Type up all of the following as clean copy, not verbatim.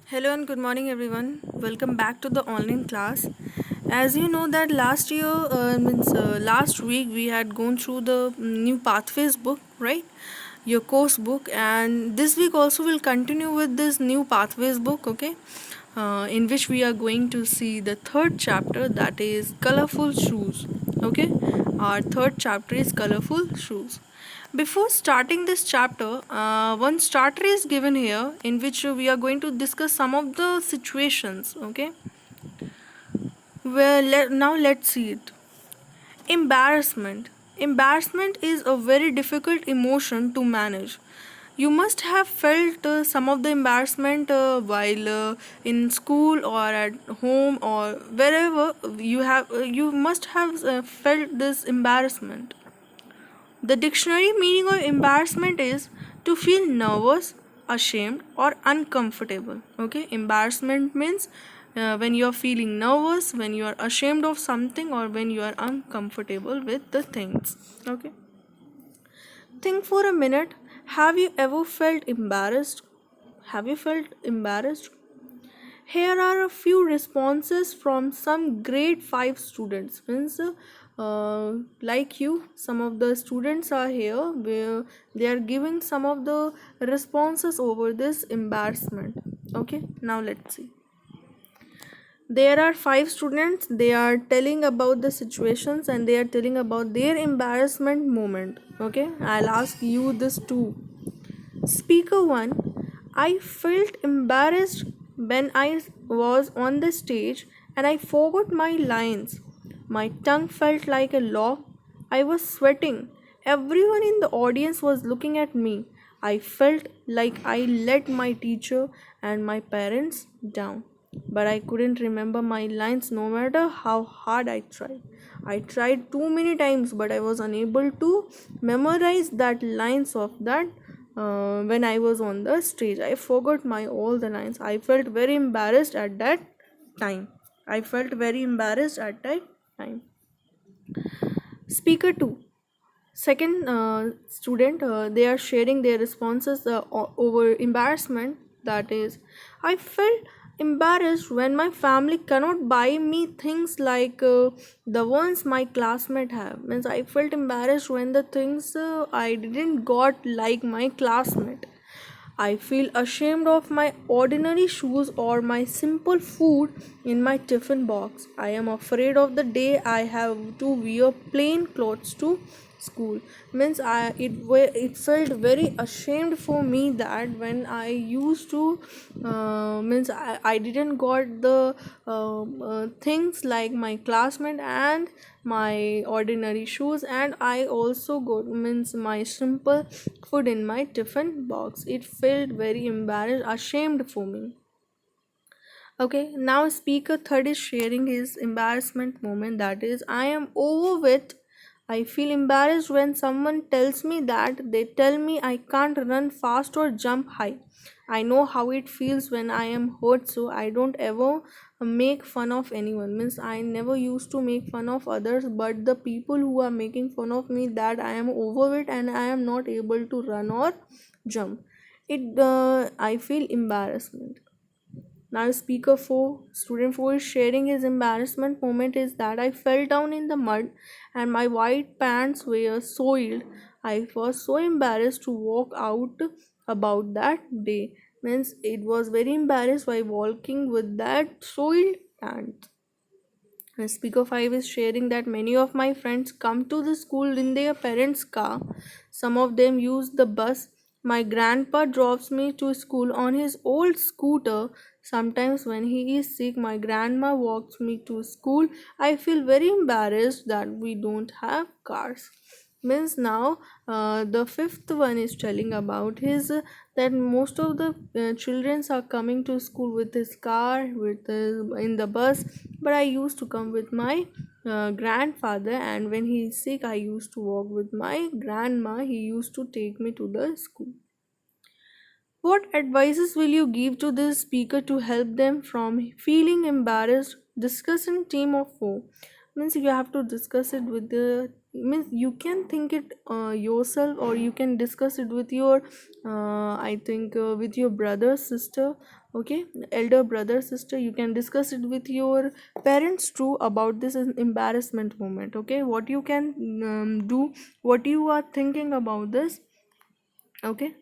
Hello and good morning everyone. Welcome back to the online class. As you know that last week we had gone through the new Pathways book, right? Your course book, and this week also we'll continue with this new Pathways book, okay? In which we are going to see the third chapter, that is colorful shoes. Okay, our third chapter is colorful shoes. Before starting this chapter, one starter is given here in which we are going to discuss some of the situations. Okay, now let's see it. Embarrassment. Embarrassment is a very difficult emotion to manage. You must have felt some of the embarrassment while in school or at home or wherever you must have felt this embarrassment. The dictionary meaning of embarrassment is to feel nervous, ashamed, or uncomfortable. Okay, embarrassment means when you are feeling nervous, when you are ashamed of something, or when you are uncomfortable with the things. Okay, think for a minute. Have you ever felt embarrassed? Have you felt embarrassed? Here are a few responses from some grade 5 students. Means, like you, some of the students are here where they are giving some of the responses over this embarrassment. Okay, now let's see. There are 5 students, they are telling about the situations and they are telling about their embarrassment moment. Okay, I'll ask you this too. Speaker 1. I felt embarrassed when I was on the stage and I forgot my lines. My tongue felt like a log. I was sweating. Everyone in the audience was looking at me. I felt like I let my teacher and my parents down. But I couldn't remember my lines no matter how hard I tried. I tried too many times, but I was unable to memorize that lines of that when I was on the stage. I forgot my all the lines. I felt very embarrassed at that time. I felt very embarrassed at that time. Speaker 2. Second student, they are sharing their responses over embarrassment. That is, I felt embarrassed when my family cannot buy me things like the ones my classmate have. Means I felt embarrassed when the things I didn't got like my classmate. I feel ashamed of my ordinary shoes or my simple food in my tiffin box. I am afraid of the day I have to wear plain clothes to school. Means it felt very ashamed for me that when I used to I didn't got the things like my classmate and my ordinary shoes, and I also got means my simple food in my tiffin box. It felt very embarrassed, ashamed for me. Okay, now speaker third is sharing his embarrassment moment. That is, I am over it. I feel embarrassed when someone tells me that they tell me I can't run fast or jump high. I know how it feels when I am hurt, so I don't ever make fun of anyone. Means I never used to make fun of others, but the people who are making fun of me that I am over it and I am not able to run or jump. I feel embarrassment. Now, speaker 4, student 4 is sharing his embarrassment moment is that I fell down in the mud and my white pants were soiled. I was so embarrassed to walk out about that day. Means it was very embarrassed by walking with that soiled pants. And speaker 5 is sharing that many of my friends come to the school in their parents' car. Some of them use the bus. My grandpa drops me to school on his old scooter. Sometimes, when he is sick, my grandma walks me to school. I feel very embarrassed that we don't have cars. Means now the fifth one is telling about his that most of the children are coming to school with his car in the bus, but I used to come with my grandfather, and when he is sick I used to walk with my grandma. He used to take me to the school. What advices will you give to this speaker to help them from feeling embarrassed? Discuss in team of four. Means you have to discuss it with the means you can think it yourself, or you can discuss it with your I think with your brother, sister, Okay, elder brother, sister, you can discuss it with your parents too about this embarrassment moment. Okay, what you can do, what you are thinking about this. Okay,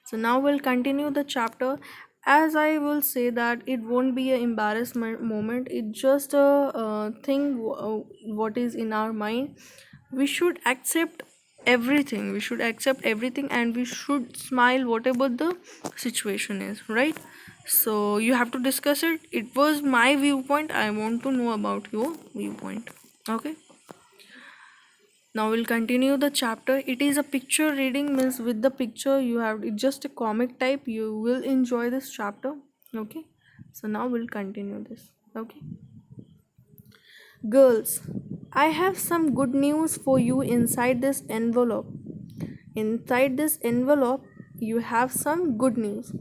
so now we'll continue the chapter. As I will say that it won't be an embarrassment moment, it's just a thing, what is in our mind. We should accept everything, we should accept everything, and we should smile whatever the situation is, right? So you have to discuss it. It was my viewpoint, I want to know about your viewpoint. Okay, now we'll continue the chapter. It is a picture reading, means with the picture you have, it's just a comic type, you will enjoy this chapter. Okay, so now we'll continue this. Okay, girls, I have some good news for you. Inside this envelope you have some good news.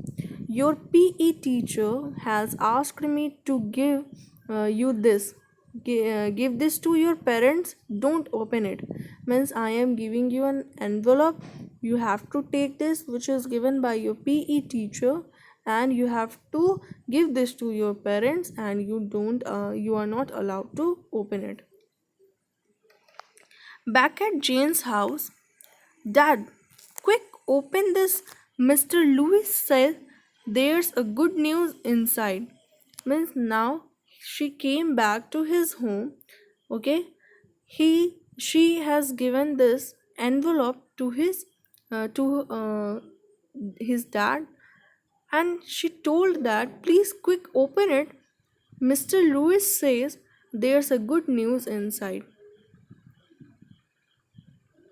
Your PE teacher has asked me to you this. Give this to your parents. Don't open it. Means I am giving you an envelope. You have to take this, which is given by your PE teacher, and you have to give this to your parents, and you are not allowed to open it. Back at Jane's house, Dad, quick, open this. Mr. Lewis said there's a good news inside. Means now she came back to his home. Okay, she has given this envelope to his dad, and she told that please quick open it. Mr. Lewis says there's a good news inside.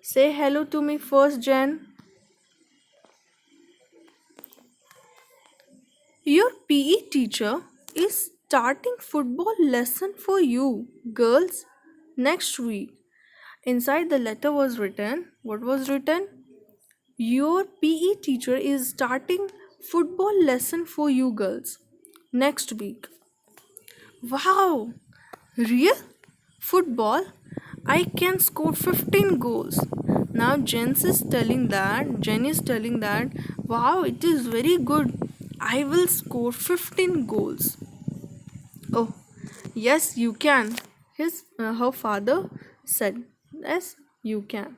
Say hello to me first, Jen. Your PE teacher is starting football lesson for you, girls, next week. Inside the letter was written, what was written? Your PE teacher is starting football lesson for you girls next week. Wow! Real? Football? I can score 15 goals. Now Jen is telling that, wow, it is very good. I will score 15 goals. Oh, yes, you can. Her father said, yes, you can.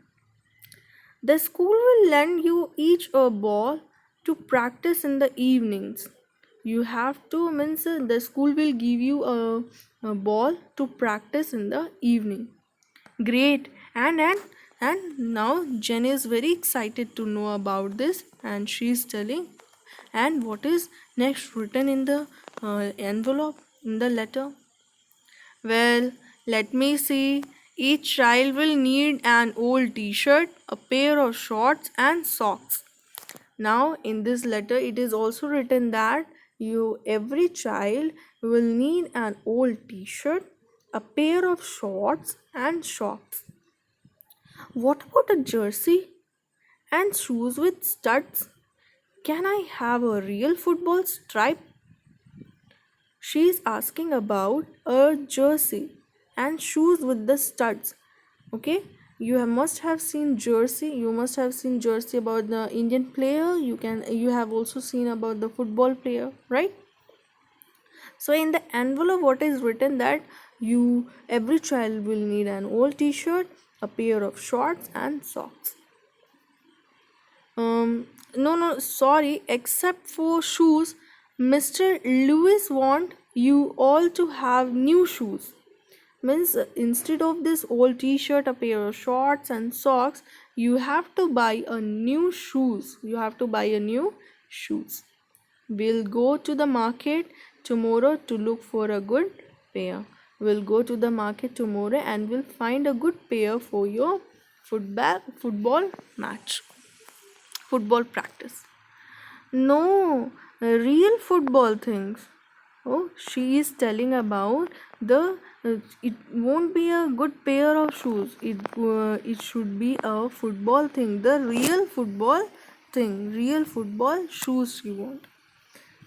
The school will lend you each a ball to practice in the evenings. You have to, means the school will give you a ball to practice in the evening. Great. And now Jen is very excited to know about this, and she is telling. And what is next written in the envelope, in the letter? Well, let me see. Each child will need an old t-shirt, a pair of shorts, and socks. Now, in this letter, it is also written that every child will need an old t-shirt, a pair of shorts, and socks. What about a jersey and shoes with studs? Can I have a real football stripe? She is asking about a jersey and shoes with the studs. Okay, must have seen jersey. You must have seen jersey about the Indian player. You have also seen about the football player, right? So in the envelope, what is written that every child will need an old T-shirt, a pair of shorts, and socks. No, sorry, except for shoes, Mr. Lewis want you all to have new shoes. Means instead of this old t-shirt, a pair of shorts and socks, you have to buy a new shoes. We'll go to the market tomorrow to look for a good pair. We'll go to the market tomorrow and we'll find a good pair for your football match. Football practice. No, real football things. Oh, she is telling about it won't be a good pair of shoes. It should be a football thing. The real football thing. Real football shoes she want.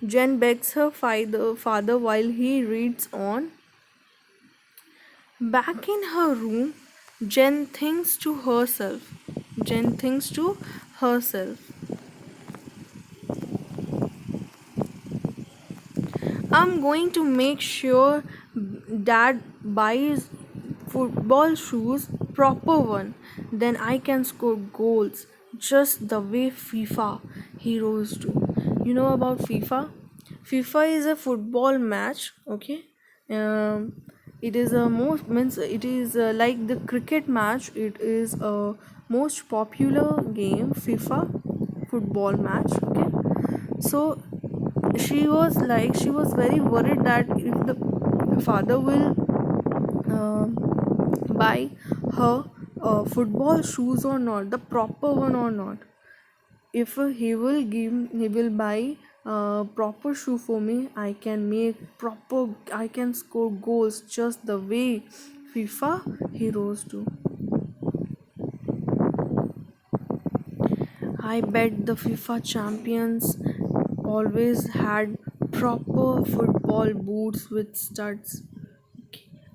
Jen begs her father while he reads on. Back in her room, Jen thinks to herself. I'm going to make sure dad buys football shoes, proper one. Then I can score goals just the way FIFA heroes do. You know about FIFA? FIFA is a football match, okay? Um, it is a most means it is like the cricket match. It is a most popular game, FIFA football match, okay? So she was very worried that if the father will buy her football shoes or not, the proper one or not. If he will buy proper shoe for me, I can score goals just the way FIFA heroes do. I bet the FIFA champions always had proper football boots with studs.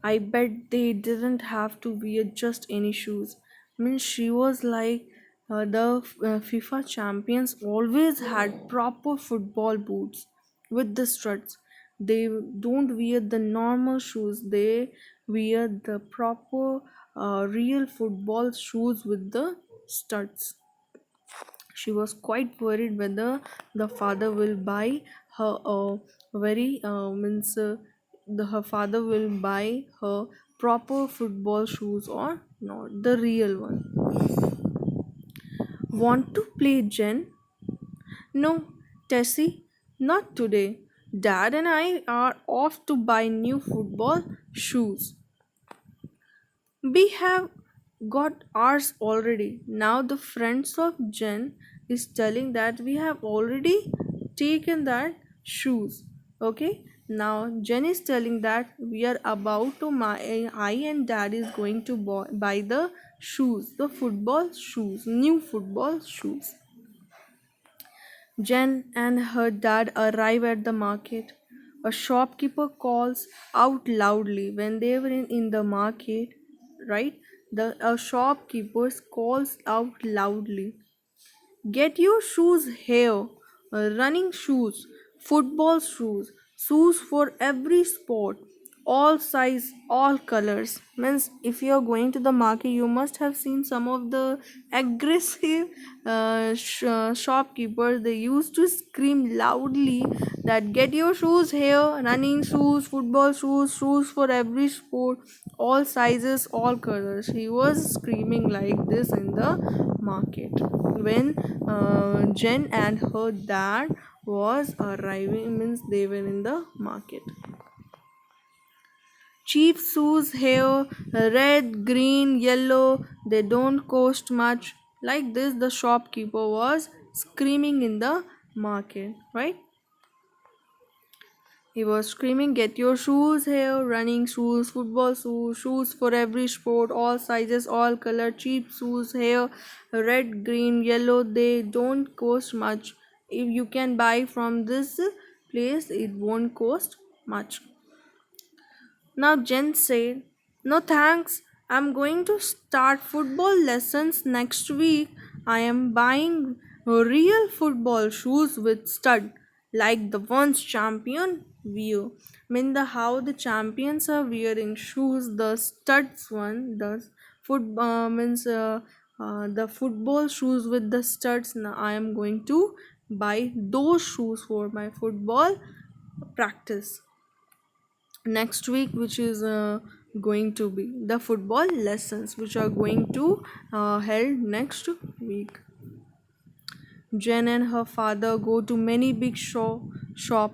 I bet they didn't have to wear just any shoes. Means she was like the FIFA champions always had proper football boots with the struts. They don't wear the normal shoes. They wear the proper real football shoes with the studs. She was quite worried whether the father will buy her very means her father will buy her proper football shoes or not, the real one. Want to play, Jen? No, Tessie, not today. Dad and I are off to buy new football shoes. We have got ours already. Now the friends of Jen is telling that we have already taken that shoes. Okay. Now Jen is telling that we are about to I and dad is going to buy the shoes, the football shoes, new football shoes. Jen and her dad arrive at the market. A shopkeeper calls out loudly when they were in the market, right? The a shopkeeper calls out loudly. Get your shoes here. Running shoes, football shoes, shoes for every sport, all size, all colors. Means if you are going to the market, you must have seen some of the aggressive shopkeepers. They used to scream loudly that get your shoes here, running shoes, football shoes, shoes for every sport, all sizes, all colors. He was screaming like this in the market when Jen and her dad was arriving, means they were in the market. Cheap shoes here, red, green, yellow, they don't cost much. Like this, the shopkeeper was screaming in the market, right? He was screaming, get your shoes here, running shoes, football shoes, shoes for every sport, all sizes, all color, cheap shoes here, red, green, yellow, they don't cost much. If you can buy from this place, it won't cost much. Now Jen said, no thanks, I'm going to start football lessons next week. I am buying real football shoes with stud like the ones champion wear. Mean the how the champions are wearing shoes, the studs one, the the football shoes with the studs. Now I am going to buy those shoes for my football practice next week, which is going to be the football lessons which are going to held next week. Jen and her father go to many big shop,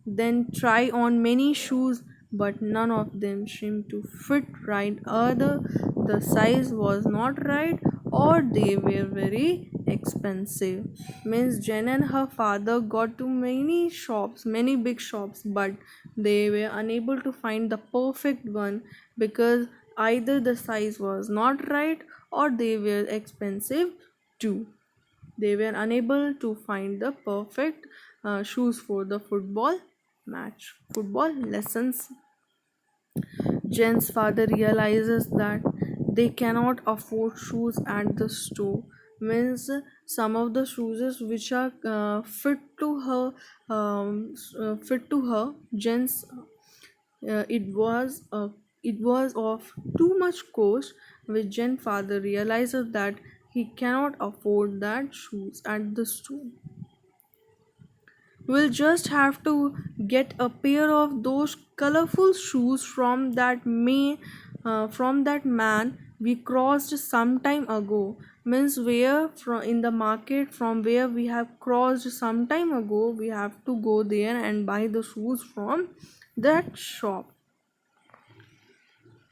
then try on many shoes, but none of them seemed to fit right. Either the size was not right or they were very expensive. Means Jen and her father got to many shops, many big shops, but they were unable to find the perfect one because either the size was not right or they were expensive too. They were unable to find the perfect shoes for the football match, football lessons. Jen's father realizes that they cannot afford shoes at the store. means some of the shoes which are fit to her. Jen's it was of too much cost, which Jen father realizes that he cannot afford that shoes at the store. We'll just have to get a pair of those colorful shoes from that man we crossed some time ago. Means where from in the market from where we have crossed some time ago, we have to go there and buy the shoes from that shop.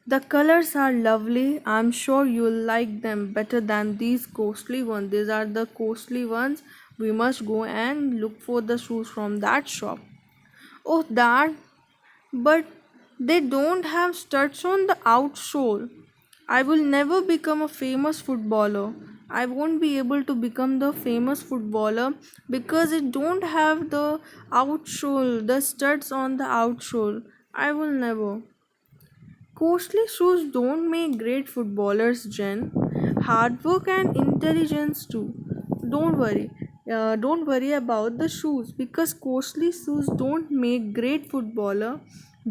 The colors are lovely. I'm sure you'll like them better than these costly ones. These are the costly ones. We must go and look for the shoes from that shop. Oh, that, but they don't have studs on the outsole. I will never become a famous footballer. I won't be able to become the famous footballer because it don't have the outsole, the studs on the outsole. I will never. Costly shoes don't make great footballers, Jen. Hard work and intelligence too. Don't worry. Don't worry about the shoes because costly shoes don't make great footballer,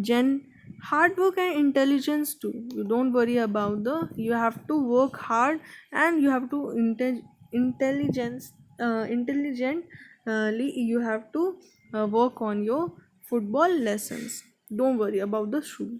Jen. Hard work and intelligence too. You don't worry about the. You have to work hard and you have to intelligently. You have to work on your football lessons. Don't worry about the shoe.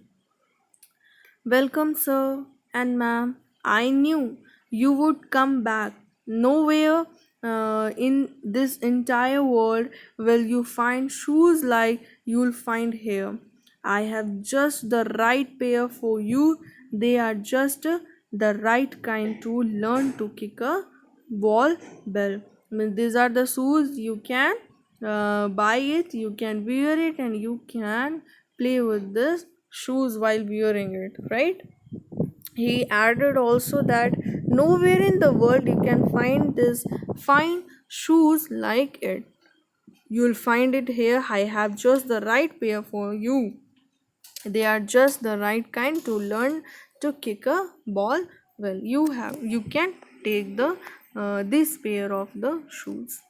Welcome, sir and ma'am. I knew you would come back. Nowhere in this entire world will you find shoes like you'll find here. I have just the right pair for you. They are just the right kind to learn to kick a ball well. These are the shoes you can buy it, you can wear it, and you can play with this shoes while wearing it, right? He added also that nowhere in the world you can find this fine shoes like it. You'll find it here. I have just the right pair for you. They are just the right kind to learn to kick a ball well. You can take the this pair of the shoes.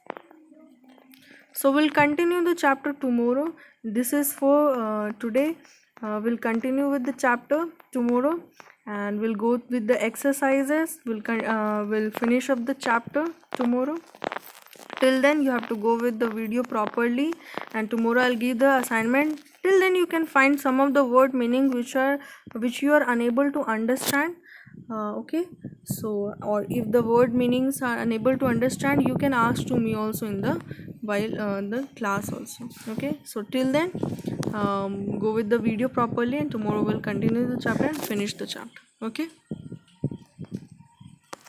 So we'll continue the chapter tomorrow. This is for today. We'll continue with the chapter tomorrow, and we'll go with the exercises. We'll finish up the chapter tomorrow. Till then, you have to go with the video properly, and tomorrow I'll give the assignment. Till then, you can find some of the word meaning which you are unable to understand. Okay, so or if the word meanings are unable to understand, you can ask to me also in the while the class also. Okay, so till then, go with the video properly, and tomorrow we'll continue the chapter and finish the chapter. Okay.